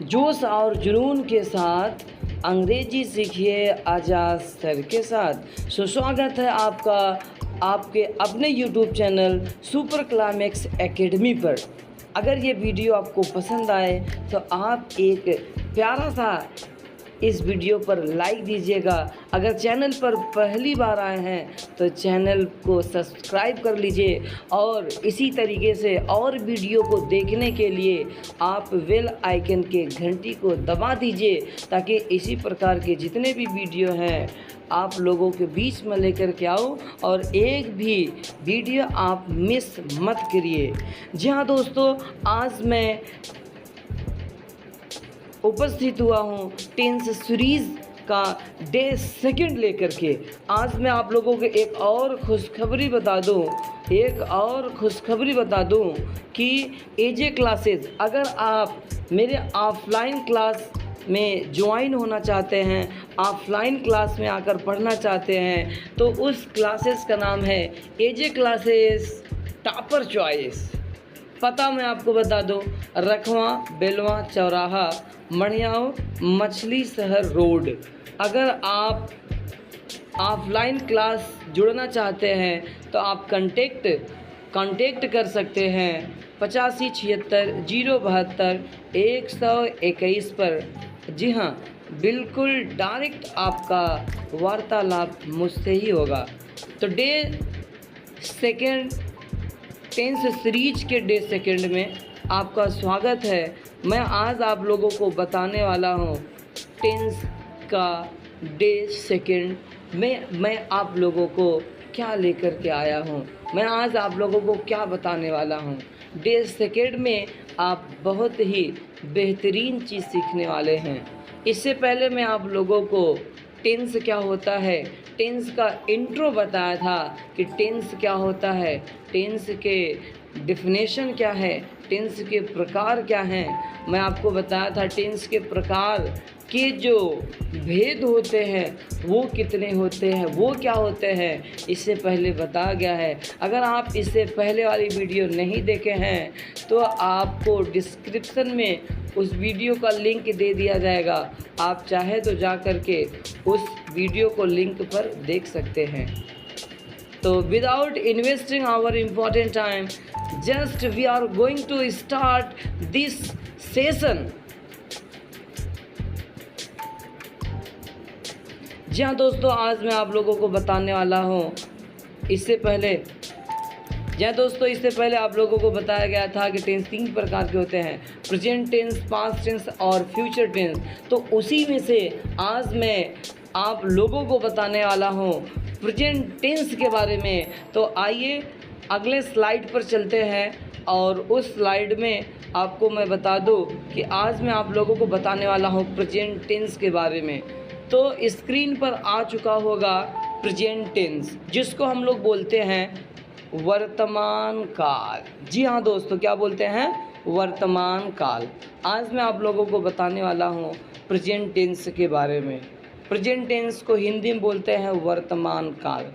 जोश और जुनून के साथ अंग्रेजी सीखिए आजाद सर के साथ। सुस्वागत है आपका आपके अपने YouTube channel super climax academy पर। अगर ये वीडियो आपको पसंद आए तो आप एक प्यारा सा इस वीडियो पर लाइक दीजिएगा। अगर चैनल पर पहली बार आए हैं तो चैनल को सब्सक्राइब कर लीजिए और इसी तरीके से और वीडियो को देखने के लिए आप बेल आइकन के घंटी को दबा दीजिए, ताकि इसी प्रकार के जितने भी वीडियो हैं आप लोगों के बीच में लेकर के आओ और एक भी वीडियो आप मिस मत करिए। जी हाँ दोस्तों, आज मैं उपस्थित हुआ हूँ टेंस सीरीज़ का डे 2 लेकर के। आज मैं आप लोगों को एक और खुशखबरी बता दूँ कि एजे क्लासेस, अगर आप मेरे ऑफलाइन क्लास में ज्वाइन होना चाहते हैं, ऑफलाइन क्लास में आकर पढ़ना चाहते हैं, तो उस क्लासेस का नाम है एजे क्लासेस टॉपर चॉइस। पता मैं आपको बता दूं, रखवा बेलवा चौराहा, मढ़ियाव, मछली शहर रोड। अगर आप ऑफलाइन क्लास जुड़ना चाहते हैं तो आप कांटेक्ट कर सकते हैं 85 76 072 121 पर। जी हाँ, बिल्कुल डायरेक्ट आपका वार्तालाप मुझसे ही होगा। तो डे 2 टेंस सीरीज के डे 2 में आपका स्वागत है। मैं आज आप लोगों को बताने वाला हूँ टेंस का डे 2 में मैं आप लोगों को क्या लेकर के आया हूँ, मैं आज आप लोगों को क्या बताने वाला हूँ। डे 2 में आप बहुत ही बेहतरीन चीज़ सीखने वाले हैं। इससे पहले मैं आप लोगों को टेंस क्या होता है, टेंस का इंट्रो बताया था कि टेंस क्या होता है, टेंस के डेफिनेशन क्या है, टेंस के प्रकार क्या हैं। मैं आपको बताया था टेंस के प्रकार के जो भेद होते हैं वो कितने होते हैं, वो क्या होते हैं, इससे पहले बताया गया है। अगर आप इससे पहले वाली वीडियो नहीं देखे हैं तो आपको डिस्क्रिप्शन में उस वीडियो का लिंक दे दिया जाएगा, आप चाहे तो जा कर के उस वीडियो को लिंक पर देख सकते हैं। तो without investing our important time, just we are going to start this session. जी हाँ दोस्तों, आज मैं आप लोगों को बताने वाला हूँ इससे पहले आप लोगों को बताया गया था कि टेंस 3 प्रकार के होते हैं, प्रेजेंट टेंस, पास्ट टेंस और फ्यूचर टेंस। तो उसी में से आज मैं आप लोगों को बताने वाला हूँ प्रेजेंट टेंस के बारे में। तो आइए अगले स्लाइड पर चलते हैं और उस स्लाइड में आपको मैं बता दूँ कि आज मैं आप लोगों को बताने वाला हूँ प्रेजेंट टेंस के बारे में। तो स्क्रीन पर आ चुका होगा प्रेजेंट टेंस, जिसको हम लोग बोलते हैं वर्तमान काल। जी हाँ दोस्तों, क्या बोलते हैं? वर्तमान काल। आज मैं आप लोगों को बताने वाला हूँ प्रेजेंट टेंस के बारे में। प्रेजेंट टेंस को हिंदी में बोलते हैं वर्तमान काल।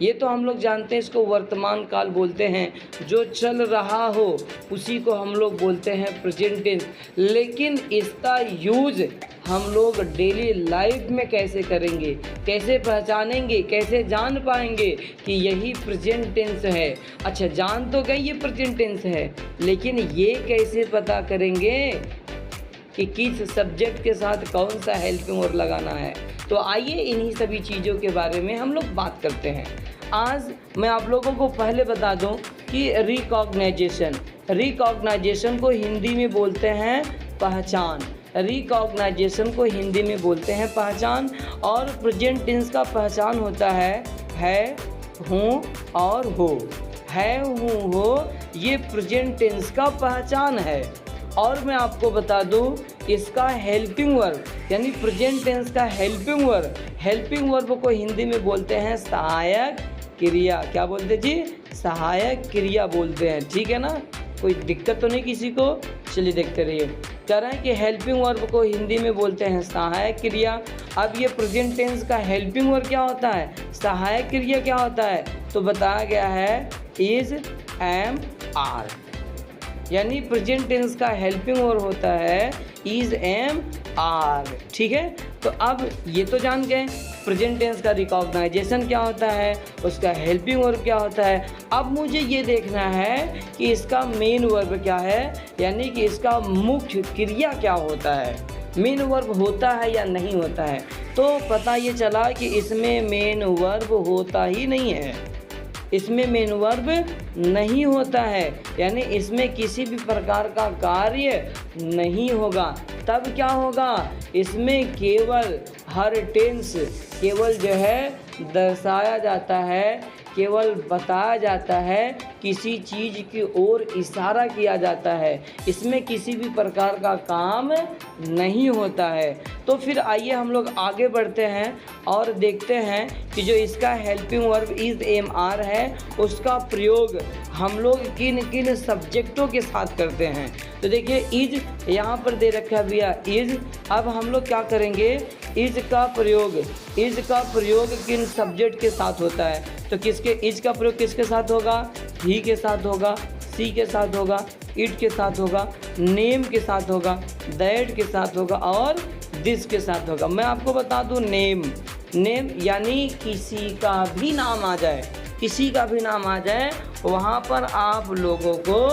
ये तो हम लोग जानते हैं, इसको वर्तमान काल बोलते हैं। जो चल रहा हो उसी को हम लोग बोलते हैं प्रेजेंट टेंस। लेकिन इसका यूज हम लोग डेली लाइफ में कैसे करेंगे, कैसे पहचानेंगे, कैसे जान पाएंगे कि यही प्रेजेंट टेंस है। अच्छा, जान तो गए ये प्रेजेंट टेंस है, लेकिन ये कैसे पता करेंगे कि किस सब्जेक्ट के साथ कौन सा हेल्पिंग वर्ब लगाना है। तो आइए इन्हीं सभी चीज़ों के बारे में हम लोग बात करते हैं। आज मैं आप लोगों को पहले बता दूं कि रिकॉग्नाइजेशन को हिंदी में बोलते हैं पहचान। रिकॉग्नाइजेशन को हिंदी में बोलते हैं पहचान। और प्रेजेंट टेंस का पहचान होता है, हूँ और हो। है, हूँ, हो, ये प्रेजेंट टेंस का पहचान है। और मैं आपको बता दूं इसका हेल्पिंग वर्ब, यानी प्रेजेंट टेंस का हेल्पिंग वर्ब को हिंदी में बोलते हैं सहायक क्रिया। क्या बोलते जी? सहायक क्रिया बोलते हैं। ठीक है ना, कोई दिक्कत तो नहीं किसी को? चलिए देखते रहिए। कह रहे हैं कि हेल्पिंग वर्ब को हिंदी में बोलते हैं सहायक क्रिया। अब ये प्रेजेंट टेंस का हेल्पिंग वर्ब क्या होता है, सहायक क्रिया क्या होता है, तो बताया गया है इज, एम, आर। यानी प्रेजेंट टेंस का हेल्पिंग वर्ब होता है इज एम आर। ठीक है, तो अब ये तो जान गए प्रेजेंट टेंस का रिकॉग्नाइजेशन क्या होता है, उसका हेल्पिंग वर्ब क्या होता है। अब मुझे ये देखना है कि इसका मेन वर्ब क्या है, यानी कि इसका मुख्य क्रिया क्या होता है, मेन वर्ब होता है या नहीं होता है। तो पता ये चला कि इसमें मेन वर्ब होता ही नहीं है, इसमें मेन वर्ब नहीं होता है, यानी इसमें किसी भी प्रकार का कार्य नहीं होगा। तब क्या होगा, इसमें केवल हर टेंस केवल जो है दर्शाया जाता है, केवल बताया जाता है, किसी चीज़ की ओर इशारा किया जाता है, इसमें किसी भी प्रकार का काम नहीं होता है। तो फिर आइए हम लोग आगे बढ़ते हैं और देखते हैं कि जो इसका helping verb is am are है उसका प्रयोग हम लोग किन किन सब्जेक्टों के साथ करते हैं। तो देखिए इज यहाँ पर दे रखा है भैया इज। अब हम लोग क्या करेंगे, इज का प्रयोग किन सब्जेक्ट के साथ होता है। तो किसके, इज का प्रयोग किसके साथ होगा, ही के साथ होगा, सी के साथ होगा, इट के साथ होगा, नेम के साथ होगा, दैट के साथ होगा और दिस के साथ होगा। मैं आपको बता दूं नेम यानी किसी का भी नाम आ जाए, किसी का भी नाम आ जाए वहाँ पर आप लोगों को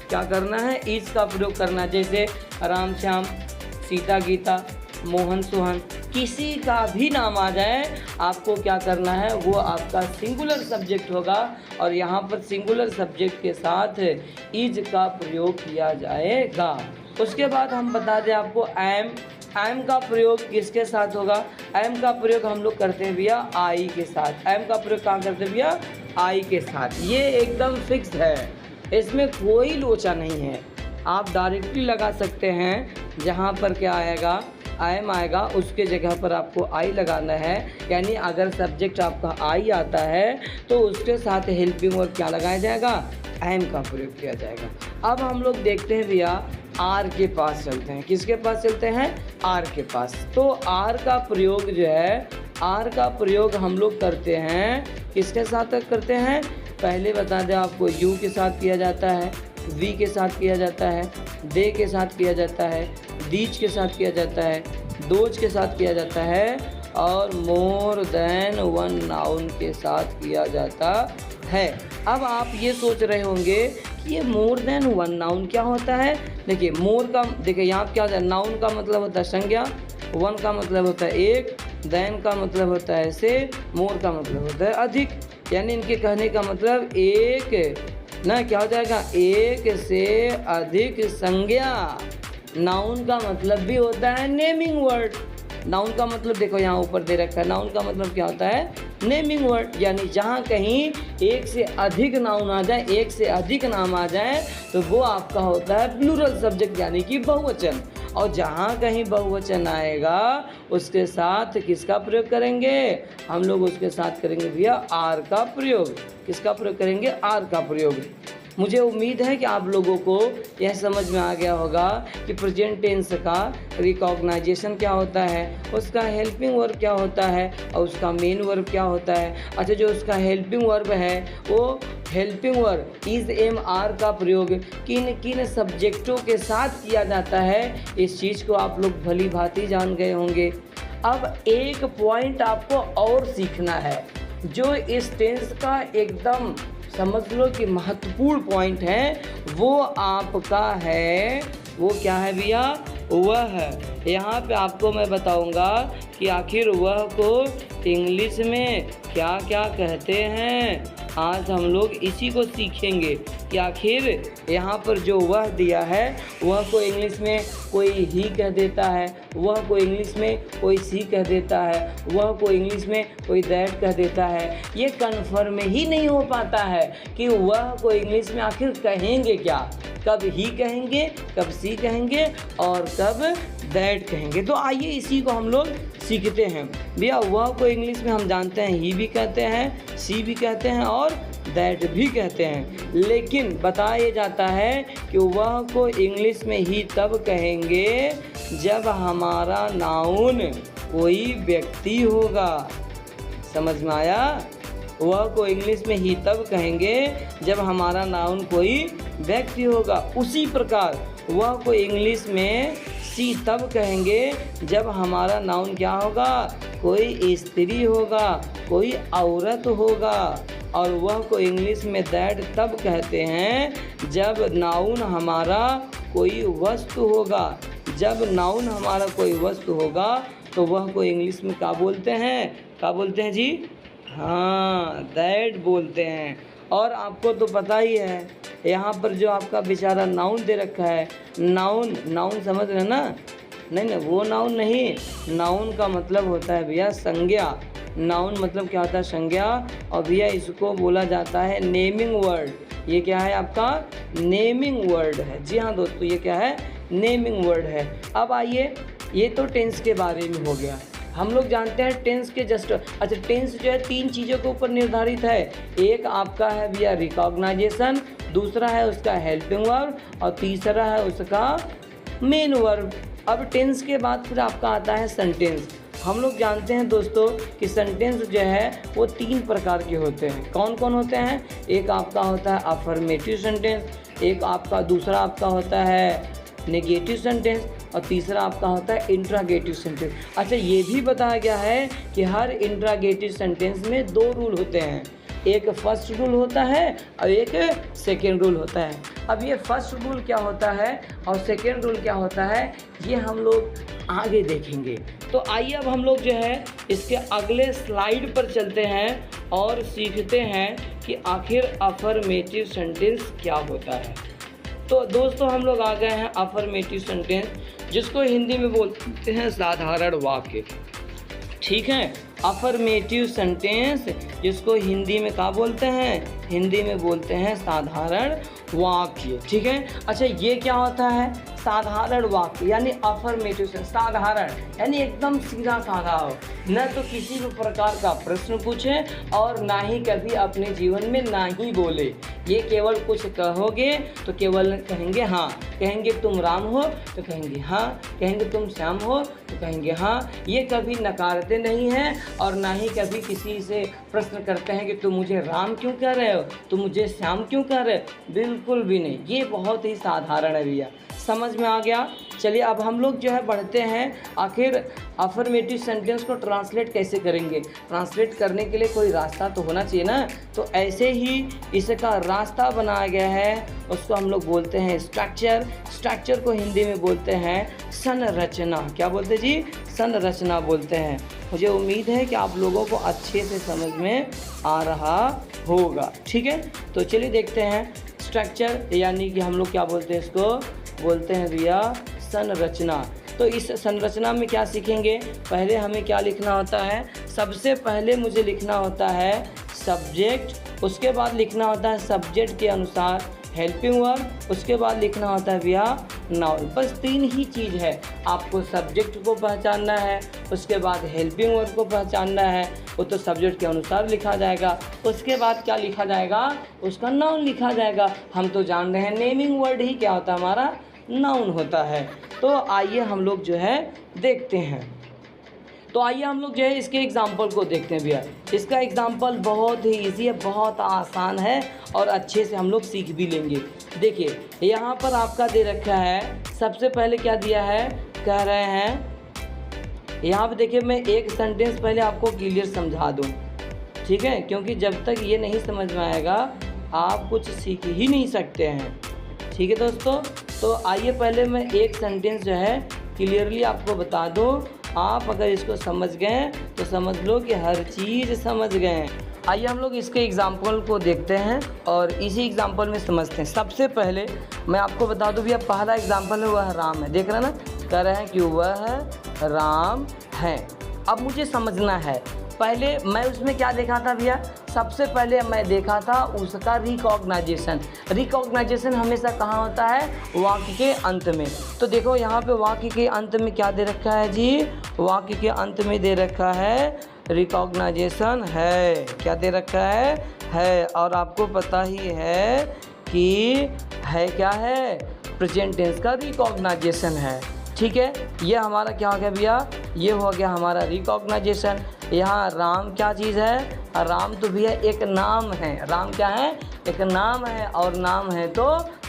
क्या करना है, इज का प्रयोग करना। जैसे राम श्याम, सीता गीता, मोहन सोहन, किसी का भी नाम आ जाए आपको क्या करना है, वो आपका सिंगुलर सब्जेक्ट होगा और यहाँ पर सिंगुलर सब्जेक्ट के साथ इज का प्रयोग किया जाएगा। उसके बाद हम बता दें आपको एम का प्रयोग किसके साथ होगा। एम का प्रयोग हम लोग करते हैं भैया आई के साथ। एम का प्रयोग कहाँ करते हैं भैया, आई के साथ। ये एकदम फिक्स है, इसमें कोई लोचा नहीं है। आप डायरेक्टली लगा सकते हैं, जहाँ पर क्या आएगा एम आएगा उसके जगह पर आपको आई लगाना है, यानी अगर सब्जेक्ट आपका आई आता है तो उसके साथ हेल्पिंग वर्ब क्या लगाया जाएगा, एम का प्रयोग किया जाएगा। अब हम लोग देखते हैं भैया आर के पास चलते हैं। किसके पास चलते हैं, आर के पास। तो आर का प्रयोग जो है, आर का प्रयोग हम लोग करते हैं किसके साथ करते हैं, पहले बता दें आपको यू के साथ किया जाता है, वी के साथ किया जाता है, दे के साथ किया जाता है, दीज के साथ किया जाता है, दोज के साथ किया जाता है और मोर देन वन नाउन के साथ किया जाता है। अब आप ये सोच रहे होंगे कि ये मोर देन वन नाउन क्या होता है। देखिए मोर का, देखिए यहाँ क्या होता है, नाउन का मतलब होता है संज्ञा, वन का मतलब होता है एक, देन का मतलब होता है से, मोर का मतलब होता है अधिक, यानी इनके कहने का मतलब एक ना क्या हो जाएगा, एक से अधिक संज्ञा। नाउन का मतलब भी होता है नेमिंग वर्ड। नाउन का मतलब देखो यहाँ ऊपर दे रखा है, नाउन का मतलब क्या होता है, नेमिंग वर्ड, यानी जहाँ कहीं एक से अधिक नाउन आ जाए, एक से अधिक नाम आ जाए तो वो आपका होता है प्लूरल सब्जेक्ट यानी कि बहुवचन। और जहाँ कहीं बहुवचन आएगा उसके साथ किसका प्रयोग करेंगे, हम लोग उसके साथ करेंगे भैया आर का प्रयोग। किसका प्रयोग करेंगे, आर का प्रयोग। मुझे उम्मीद है कि आप लोगों को यह समझ में आ गया होगा कि प्रेजेंट टेंस का रिकॉग्नाइजेशन क्या होता है, उसका हेल्पिंग वर्ब क्या होता है और उसका मेन वर्ब क्या होता है। अच्छा, जो उसका हेल्पिंग वर्ब है वो helping verb is am are का प्रयोग किन किन सब्जेक्टों के साथ किया जाता है, इस चीज़ को आप लोग भली भांति जान गए होंगे। अब एक पॉइंट आपको और सीखना है जो इस टेंस का एकदम समझ लो कि महत्वपूर्ण पॉइंट है, वो आपका है, वो क्या है भैया, वह है। यहाँ पे आपको मैं बताऊंगा कि आखिर वह को इंग्लिश में क्या क्या कहते हैं। आज हम लोग इसी को सीखेंगे कि आखिर यहाँ पर जो वह दिया है वह को इंग्लिश में कोई ही कह देता है, वह को इंग्लिश में कोई सी कह देता है, वह को इंग्लिश में कोई दैट कह देता है। ये कन्फर्म ही नहीं हो पाता है कि वह को इंग्लिश में आखिर कहेंगे क्या, कब ही कहेंगे, कब सी कहेंगे और कब दैट कहेंगे। तो आइए इसी को हम लोग सीखते हैं भैया। वह को इंग्लिश में हम जानते हैं ही भी कहते हैं, सी भी कहते हैं और दैट भी कहते हैं, लेकिन बताया जाता है कि वह को इंग्लिश में ही तब कहेंगे जब हमारा नाउन कोई व्यक्ति होगा। समझ में आया, वह को इंग्लिश में ही तब कहेंगे जब हमारा नाउन कोई व्यक्ति होगा, उसी प्रकार वह को इंग्लिश में सी तब कहेंगे जब हमारा नाउन क्या होगा, कोई स्त्री होगा, कोई औरत होगा। और वह को इंग्लिश में दैट तब कहते हैं जब नाउन हमारा कोई वस्तु होगा। जब नाउन हमारा कोई वस्तु होगा तो वह को इंग्लिश में क्या बोलते हैं, क्या बोलते हैं जी? हाँ, दैट बोलते हैं। और आपको तो पता ही है यहाँ पर जो आपका बेचारा नाउन दे रखा है, नाउन समझ रहे ना? नहीं, वो नाउन नहीं, नाउन का मतलब होता है भैया संज्ञा। नाउन मतलब क्या होता है, संज्ञा। और भैया इसको बोला जाता है नेमिंग वर्ड। ये क्या है आपका? नेमिंग वर्ड है। जी हाँ दोस्तों, ये क्या है? नेमिंग वर्ड है। अब आइए, ये तो टेंस के बारे में हो गया। हम लोग जानते हैं टेंस के अच्छा, टेंस जो है 3 चीज़ों के ऊपर निर्धारित है। एक आपका है भैया रिकॉग्नाइजेशन, दूसरा है उसका हेल्पिंग वर्ब और तीसरा है उसका मेन वर्ब। अब टेंस के बाद फिर आपका आता है सेंटेंस। हम लोग जानते हैं दोस्तों कि सेंटेंस जो है वो 3 प्रकार के होते हैं। कौन कौन होते हैं? एक आपका होता है अफर्मेटिव सेंटेंस, एक आपका दूसरा आपका होता है नेगेटिव सेंटेंस और तीसरा आपका होता है इंट्रागेटिव सेंटेंस। अच्छा, ये भी बताया गया है कि हर इंट्रागेटिव सेंटेंस में 2 रूल होते हैं। एक फर्स्ट रूल होता है और एक सेकेंड रूल होता है। अब ये फर्स्ट रूल क्या होता है और सेकेंड रूल क्या होता है, ये हम लोग आगे देखेंगे। तो आइए अब हम लोग जो है इसके अगले स्लाइड पर चलते हैं और सीखते हैं कि आखिर अफर्मेटिव सेंटेंस क्या होता है। तो दोस्तों हम लोग आ गए हैं अफर्मेटिव सेंटेंस, जिसको हिंदी में बोलते हैं साधारण वाक्य। ठीक है, अफर्मेटिव सेंटेंस जिसको हिंदी में क्या बोलते हैं? हिंदी में बोलते हैं साधारण वाक्य। ठीक है। अच्छा, ये क्या होता है? साधारण वाक्य यानी अफर्मेटिव सेंटेंस। साधारण यानी एकदम सीधा साधा हो, न तो किसी भी प्रकार का प्रश्न पूछे और ना ही कभी अपने जीवन में ना ही बोले। ये केवल कुछ कहोगे तो केवल कहेंगे हाँ, कहेंगे तुम राम हो तो कहेंगे हाँ, कहेंगे तुम श्याम हो तो कहेंगे हाँ। ये कभी नकारते नहीं हैं और ना ही कभी किसी से प्रश्न करते हैं कि तुम मुझे राम क्यों कह रहे हो, तुम मुझे श्याम क्यों कह रहे हो, बिल्कुल भी नहीं। ये बहुत ही साधारण है भैया, समझ में आ गया। चलिए अब हम लोग जो है बढ़ते हैं, आखिर अफर्मेटिव सेंटेंस को ट्रांसलेट कैसे करेंगे। ट्रांसलेट करने के लिए कोई रास्ता तो होना चाहिए ना, तो ऐसे ही इसका रास्ता बनाया गया है, उसको हम लोग बोलते हैं स्ट्रक्चर। स्ट्रक्चर को हिंदी में बोलते हैं संरचना। क्या बोलते जी? संरचना बोलते हैं। मुझे उम्मीद है कि आप लोगों को अच्छे से समझ में आ रहा होगा। ठीक है, तो चलिए देखते हैं स्ट्रक्चर यानी कि हम लोग क्या बोलते हैं, इसको बोलते हैं भैया संरचना। तो इस संरचना में क्या सीखेंगे, पहले हमें क्या लिखना होता है, सबसे पहले मुझे लिखना होता है सब्जेक्ट, उसके बाद लिखना होता है सब्जेक्ट के अनुसार हेल्पिंग वर्ब, उसके बाद लिखना होता है भैया नाउन। बस 3 ही चीज़ है, आपको सब्जेक्ट को पहचानना है, उसके बाद हेल्पिंग वर्ब को पहचानना है, वो तो सब्जेक्ट के अनुसार लिखा जाएगा, उसके बाद क्या लिखा जाएगा, उसका नाउन लिखा जाएगा। हम तो जान रहे हैं नेमिंग वर्ड ही क्या होता है, हमारा नाउन होता है। तो आइए हम लोग जो है देखते हैं। तो आइए हम लोग जो है इसके एग्जाम्पल को देखते हैं भैया। इसका एग्जाम्पल बहुत ही इजी है, बहुत आसान है और अच्छे से हम लोग सीख भी लेंगे। देखिए यहाँ पर आपका दे रखा है, सबसे पहले क्या दिया है, कह रहे हैं यहाँ पे देखिए, मैं एक सेंटेंस पहले आपको क्लियर समझा दूँ, ठीक है, क्योंकि जब तक ये नहीं समझ में आएगा आप कुछ सीख ही नहीं सकते हैं। ठीक है दोस्तों, तो आइए पहले मैं एक सेंटेंस जो है क्लियरली आपको बता दूँ। आप अगर इसको समझ गए तो समझ लो कि हर चीज़ समझ गए। आइए हम लोग इसके एग्जाम्पल को देखते हैं और इसी एग्जाम्पल में समझते हैं। सबसे पहले मैं आपको बता दूं भैया, पहला एग्जाम्पल है वह राम है, देख रहे हैं ना, कह रहे हैं कि वह राम है। अब मुझे समझना है, पहले मैं उसमें क्या देखा था भैया, सबसे पहले मैं देखा था उसका रिकॉग्नाइजेशन। रिकॉग्नाइजेशन हमेशा कहाँ होता है, वाक्य के अंत में। तो देखो यहाँ पे वाक्य के अंत में क्या दे रखा है जी, वाक्य के अंत में दे रखा है रिकॉग्नाइजेशन है। क्या दे रखा है। और आपको पता ही है कि है क्या है, प्रेजेंट टेंस का रिकॉग्नाइजेशन है। ठीक है, ये हमारा क्या हो गया भैया, ये हो गया हमारा रिकॉग्नाइजेशन। यहाँ राम क्या चीज़ है, राम तो भैया एक नाम है। राम क्या है, एक नाम है और नाम है तो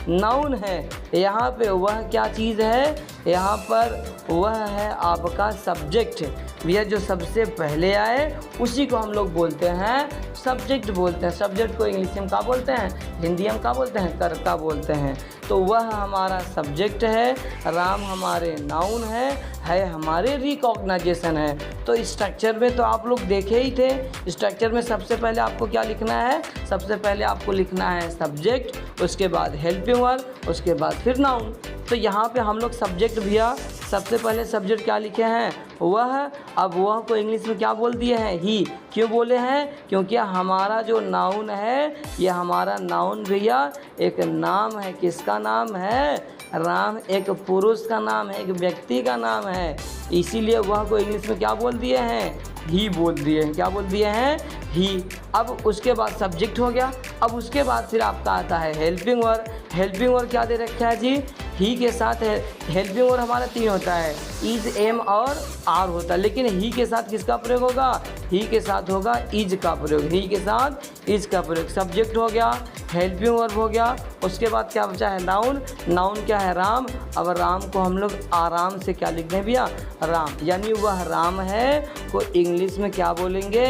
नाउन है। यहाँ पे वह क्या चीज़ है, यहाँ पर वह है आपका सब्जेक्ट। भैया जो सबसे पहले आए उसी को हम लोग बोलते हैं सब्जेक्ट बोलते हैं। सब्जेक्ट को इंग्लिश में क्या बोलते हैं, हिंदी में क्या बोलते हैं, कर्ता बोलते हैं। तो वह हमारा सब्जेक्ट है, राम हमारे नाउन है हमारे रिकॉग्नाइजेशन है। तो स्ट्रक्चर में तो आप लोग देखे ही थे, स्ट्रक्चर में सबसे पहले आपको क्या लिखना है, सबसे पहले आपको लिखना है सब्जेक्ट, उसके बाद हेल्पिंग वर्ब, उसके बाद फिर नाउन। तो यहाँ पे हम लोग सब्जेक्ट भैया सबसे पहले सब्जेक्ट क्या लिखे हैं, वह। अब वह को इंग्लिश में क्या बोल दिए हैं, ही। क्यों बोले हैं, क्योंकि हमारा जो नाउन है ये हमारा नाउन भैया एक नाम है। किसका नाम है, राम एक पुरुष का नाम है, एक व्यक्ति का नाम है। इसीलिए वह को इंग्लिश में क्या बोल दिए हैं, ही बोल दिए हैं। क्या बोल दिए हैं, ही। अब उसके बाद सब्जेक्ट हो गया। अब उसके बाद फिर आपका आता है हेल्पिंग वर्ब। हेल्पिंग वर्ब क्या दे रखा है जी, ही के साथ है। हेल्पिंग वर्ब हमारा 3 होता है, इज, एम और आर होता है। लेकिन ही के साथ किसका प्रयोग होगा, ही के साथ होगा इज का प्रयोग। ही के साथ इज का प्रयोग। सब्जेक्ट हो गया, हेल्पिंग वर्ब हो गया, उसके बाद क्या बचा है, नाउन। नाउन क्या है, राम। अब राम को हम लोग आराम से क्या लिखते हैं भैया, राम। यानी वह राम है को इंग्लिश में क्या बोलेंगे,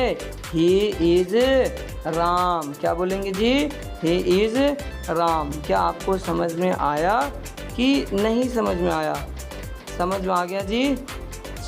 ही इज राम। क्या बोलेंगे जी, ही इज राम। क्या आपको समझ में आया कि नहीं समझ में आया, समझ में आ गया जी।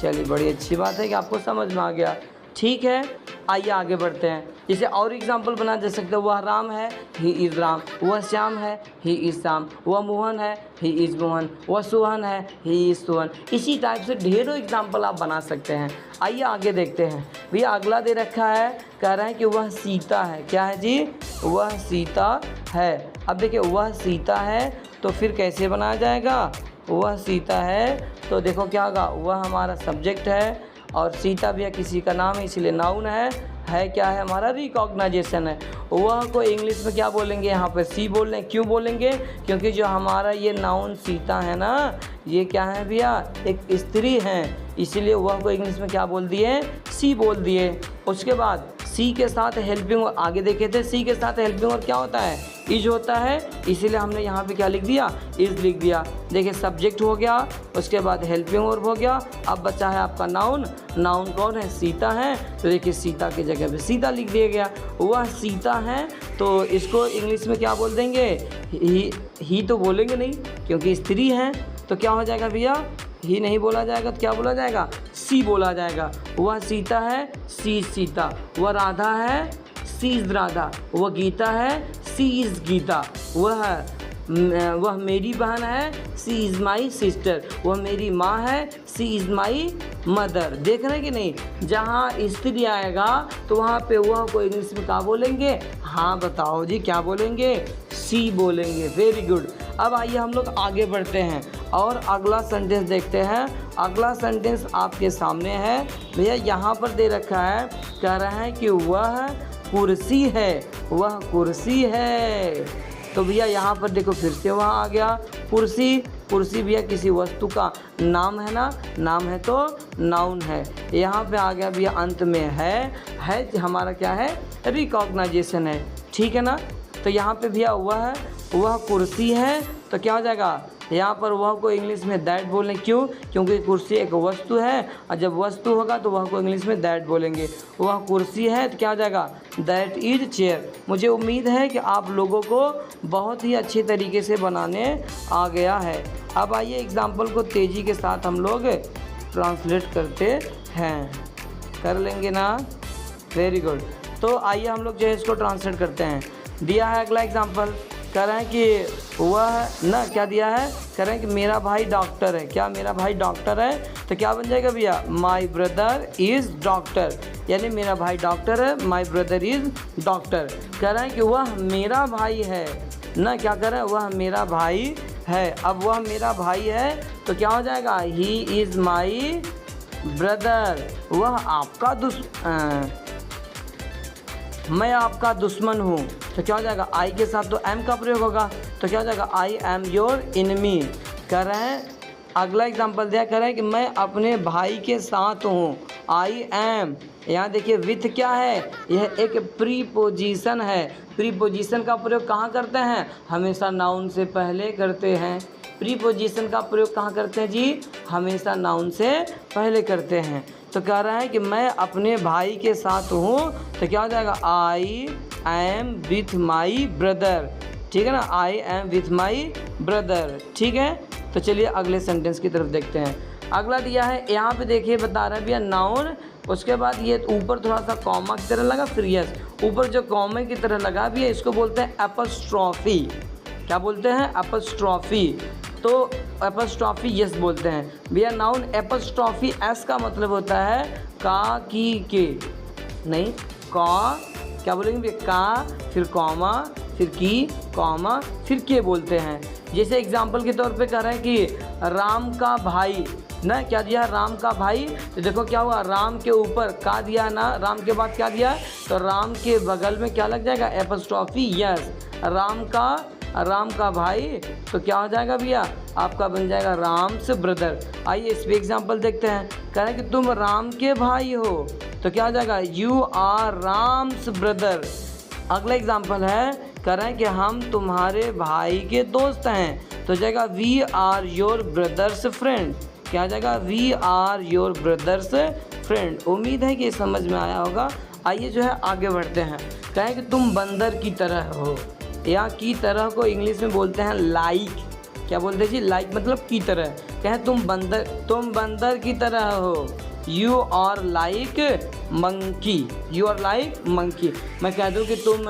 चलिए बड़ी अच्छी बात है कि आपको समझ में आ गया। ठीक है, आइए आगे बढ़ते हैं। जैसे और एग्जांपल बना दे सकते हैं, वह राम है, ही इज़ राम। वह श्याम है, ही इज़ श्याम। वह मोहन है, ही इज़ मोहन। वह सोहन है, ही इज़ सोहन। इसी टाइप से ढेरों एग्जांपल आप बना सकते हैं। आइए आगे देखते हैं। भैया अगला दे रखा है, कह रहे हैं कि वह सीता है। क्या है जी, वह सीता है। अब देखिए वह सीता है तो फिर कैसे बनाया जाएगा, वह सीता है तो देखो क्या होगा, वह हमारा सब्जेक्ट है और सीता भी किसी का नाम है इसलिए नाउन है क्या है, हमारा रिकॉग्नाइजेशन है। वह को इंग्लिश में क्या बोलेंगे, यहाँ पर सी बोल रहे हैं। क्यों बोलेंगे, क्योंकि जो हमारा ये नाउन सीता है ना, ये क्या है भैया, एक स्त्री है, इसीलिए वह को इंग्लिश में क्या बोल दिए, सी बोल दिए। उसके बाद सी के साथ हेल्पिंग वर्ब आगे देखे थे, सी के साथ हेल्पिंग वर्ब क्या होता है, इज होता है, इसीलिए हमने यहाँ पे क्या लिख दिया, इज लिख दिया। देखिए सब्जेक्ट हो गया, उसके बाद हेल्पिंग वर्ब हो गया। अब बचा है आपका नाउन। नाउन कौन है, सीता है, तो देखिए सीता की जगह पे सीता लिख दिया गया। वह सीता है तो इसको इंग्लिश में क्या बोल देंगे, ही तो बोलेंगे नहीं क्योंकि स्त्री है, तो क्या हो जाएगा भैया, ही नहीं बोला जाएगा तो क्या बोला जाएगा, सी बोला जाएगा। वह सीता है, सी इज सीता। वह राधा है, सी इज राधा। वह गीता है, सी इज गीता। वह मेरी बहन है, सी इज़ माई सिस्टर। वह मेरी माँ है, सी इज़ माई मदर। देख रहे हैं कि नहीं, जहाँ स्त्री आएगा तो वहाँ पे वह को इंग्लिश में क्या बोलेंगे, हाँ बताओ जी क्या बोलेंगे, सी बोलेंगे। Very good. अब आइए हम लोग आगे बढ़ते हैं और अगला सेंटेंस देखते हैं। अगला सेंटेंस आपके सामने है भैया, यहाँ पर दे रखा है, कह रहा है कि वह कुर्सी है, वह कुर्सी है। तो भैया यहाँ पर देखो फिर से वहाँ आ गया कुर्सी। कुर्सी भैया किसी वस्तु का नाम है ना, नाम है तो नाउन है। यहाँ पे आ गया भैया अंत में है हमारा क्या है, रिकॉग्नाइजेशन है, ठीक है ना। तो यहाँ पे भैया वह कुर्सी है तो क्या हो जाएगा, यहाँ पर वह को इंग्लिश में दैट बोलें। क्यों, क्योंकि कुर्सी एक वस्तु है और जब वस्तु होगा तो वह को इंग्लिश में दैट बोलेंगे। वह कुर्सी है तो क्या हो जाएगा, दैट इज चेयर। मुझे उम्मीद है कि आप लोगों को बहुत ही अच्छे तरीके से बनाने आ गया है। अब आइए एग्जाम्पल को तेज़ी के साथ हम लोग ट्रांसलेट करते हैं, कर लेंगे ना, वेरी गुड। तो आइए हम लोग जो है इसको ट्रांसलेट करते हैं। दिया है अगला एग्जाम्पल, कह रहे हैं कि वह ना क्या दिया है, कह रहे हैं कि मेरा भाई डॉक्टर है। क्या मेरा भाई डॉक्टर है, तो क्या बन जाएगा भैया, माई ब्रदर इज़ डॉक्टर। यानी मेरा भाई डॉक्टर है, माई ब्रदर इज़ डॉक्टर। कह रहे हैं कि वह मेरा भाई है ना, क्या कर रहे हैं, वह मेरा भाई है। अब वह मेरा भाई है तो क्या हो जाएगा, ही इज़ माई ब्रदर। वह आपका मैं आपका दुश्मन हूँ, तो क्या हो जाएगा, आई के साथ तो एम का प्रयोग होगा, तो क्या हो जाएगा, आई एम योर एनिमी। कह रहे हैं अगला एग्जाम्पल दिया कह रहा है कि मैं अपने भाई के साथ हूँ। आई एम, यहाँ देखिए विथ क्या है, यह एक प्रीपोजिशन है। प्रीपोजिशन का प्रयोग कहाँ करते हैं, हमेशा नाउन से पहले करते हैं। प्रीपोजिशन का प्रयोग कहाँ करते हैं जी, हमेशा नाउन से पहले करते हैं। तो कह रहा है कि मैं अपने भाई के साथ हूँ, तो क्या हो जाएगा, I am with my brother. ठीक है ना, I am with my brother. ठीक है, तो चलिए अगले सेंटेंस की तरफ देखते हैं। अगला दिया है, यहाँ पे देखिए बता रहा है भैया नाउन, उसके बाद ये ऊपर थोड़ा सा कॉमा की तरह लगा, फिर यस, ऊपर जो कॉमा की तरह लगा भी है इसको बोलते हैं एपोस्ट्रॉफी। क्या बोलते हैं, एपोस्ट्रॉफी। तो एपोस्ट्रॉफी यस बोलते हैं भैया। नाउन एपोस्ट्रॉफी एस का मतलब होता है का की के, नहीं का, क्या बोलेंगे भैया, का फिर कॉमा फिर की कॉमा फिर के बोलते हैं। जैसे एग्जाम्पल के तौर पे कह रहे हैं कि राम का भाई ना, क्या दिया, राम का भाई। तो देखो क्या हुआ, राम के ऊपर का दिया ना, राम के बाद क्या दिया, तो राम के बगल में क्या लग जाएगा, एपोस्ट्रॉफी यस। राम का भाई, तो क्या हो जाएगा भैया, आपका बन जाएगा राम्स ब्रदर। आइए इस पे एग्जाम्पल देखते हैं। कह रहे हैं कि तुम राम के भाई हो, तो क्या हो जाएगा, यू आर राम्स ब्रदर। अगला एग्जाम्पल है, कह रहे हैं कि हम तुम्हारे भाई के दोस्त हैं, तो जाएगा we are your brother's friend. क्या आ जाएगा, we are your brother's friend. उम्मीद है कि समझ में आया होगा। आइए जो है आगे बढ़ते हैं। कहें कि तुम बंदर की तरह हो, या की तरह को इंग्लिश में बोलते हैं लाइक। क्या बोलते हैं जी, लाइक मतलब की तरह। कहें तुम बंदर की तरह हो, you are like monkey, you are like monkey. मैं कह दूँ कि तुम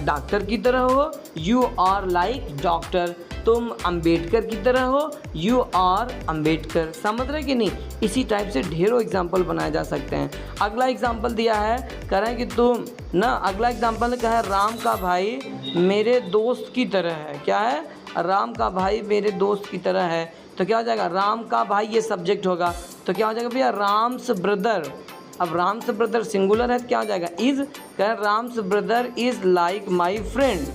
डॉक्टर की तरह हो, यू आर लाइक डॉक्टर। तुम अंबेडकर की तरह हो, यू आर अंबेडकर। समझ रहे कि नहीं, इसी टाइप से ढेरों एग्जाम्पल बनाए जा सकते हैं। अगला एग्जाम्पल दिया है, कह रहे हैं कि तुम ना, अगला एग्जाम्पल कहा है राम का भाई मेरे दोस्त की तरह है। क्या है, राम का भाई मेरे दोस्त की तरह है, तो क्या हो जाएगा, राम का भाई ये सब्जेक्ट होगा, तो क्या हो जाएगा भैया, राम्स ब्रदर। अब राम्स ब्रदर सिंगुलर है तो क्या हो जाएगा, इज। कह Ram's brother is like my friend.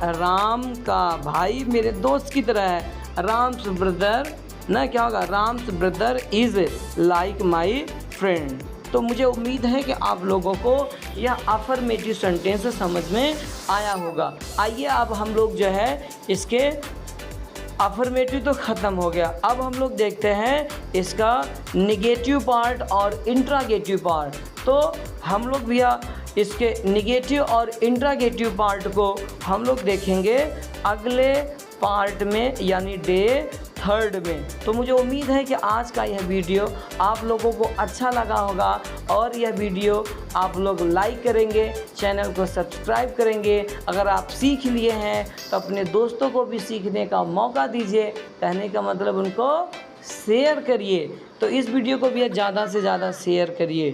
Ram का भाई मेरे दोस्त की तरह है, राम्स ब्रदर ना, क्या होगा, Ram's brother is like my friend. तो मुझे उम्मीद है कि आप लोगों को यह अफर्मेटिव सेंटेंस समझ में आया होगा। आइए अब हम लोग जो है इसके अफर्मेटिव तो ख़त्म हो गया, अब हम लोग देखते हैं इसका निगेटिव पार्ट और इंट्रागेटिव पार्ट। तो हम लोग भैया इसके निगेटिव और इंट्रागेटिव पार्ट को हम लोग देखेंगे अगले पार्ट में, यानी डे 3 में। तो मुझे उम्मीद है कि आज का यह वीडियो आप लोगों को अच्छा लगा होगा, और यह वीडियो आप लोग लाइक करेंगे, चैनल को सब्सक्राइब करेंगे। अगर आप सीख लिए हैं तो अपने दोस्तों को भी सीखने का मौका दीजिए, कहने का मतलब उनको शेयर करिए। तो इस वीडियो को भी ज़्यादा से ज़्यादा शेयर करिए।